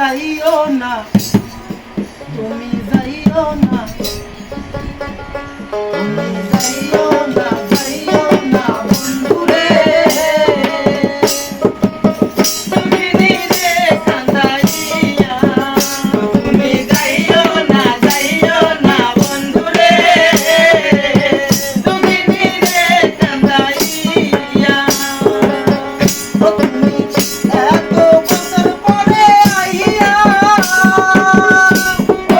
যাইও না, তুমি যাইও না, তুমি যাইও না, যাইও না বন্ধুরে। দুঃখিনী রে কান্দাইয়া, তুমি যাইও না, যাইও না বন্ধুরে। দুঃখিনী রে কান্দাইয়া, ও তুমি এত বছর পরে আইয়া,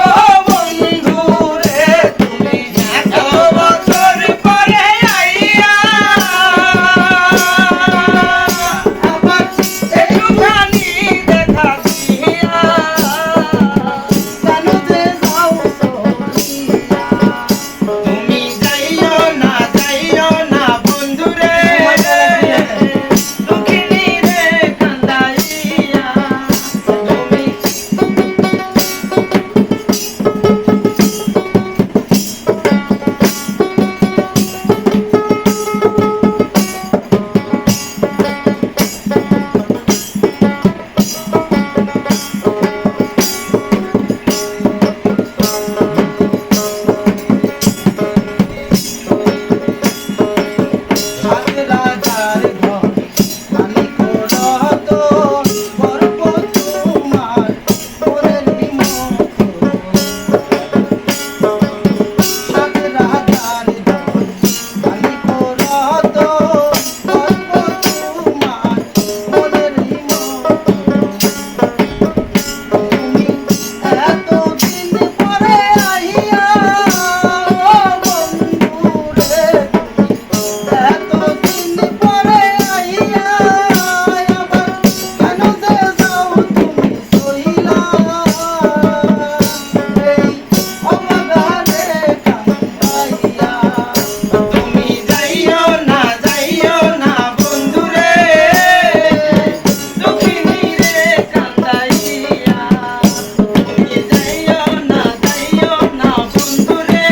ও বন্ধু রে তুমি এত বছর পরে আইয়া, আবার একটুখানি দেখা দিয়া, কেন যে যাও চলিয়া। তুমি যাইও না, যাইও না বন্ধুরে, দুঃখিনী রে কান্দাইয়া, তুমি সাত রাজার ঘর মালিক রত, গর্ব তোমার মোরেরই মতো। সাত রাজার ঘর মালিক রত, গর্ব তোমার মোরেরই মতো। তুমি এতদিন পরে আইয়া, ও বন্ধু রে এতদিন পরে আইয়া, আবার কেন যে যাও তুমি চইলা। এই অবাগানে কান্দাইয়া, তুমি যাইও না, যাইও না বন্ধুরে, দুঃখিনী রে কান্দাইয়া, তুমি যাইও না, যাইও না বন্ধুরে,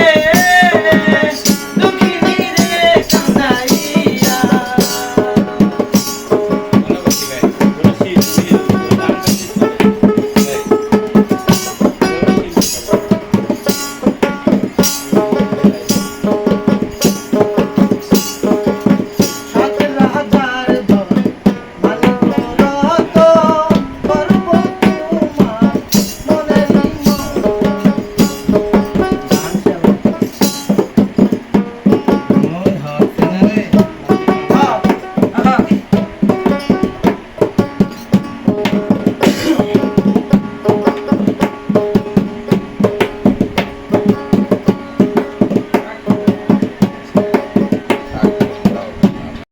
দুঃখিনী রে কান্দাইয়া। সাত রাজার ঘর মালিক রত, গর্ব তোমার মোরেরই মতো। মন হচ্ছে না রে, আহা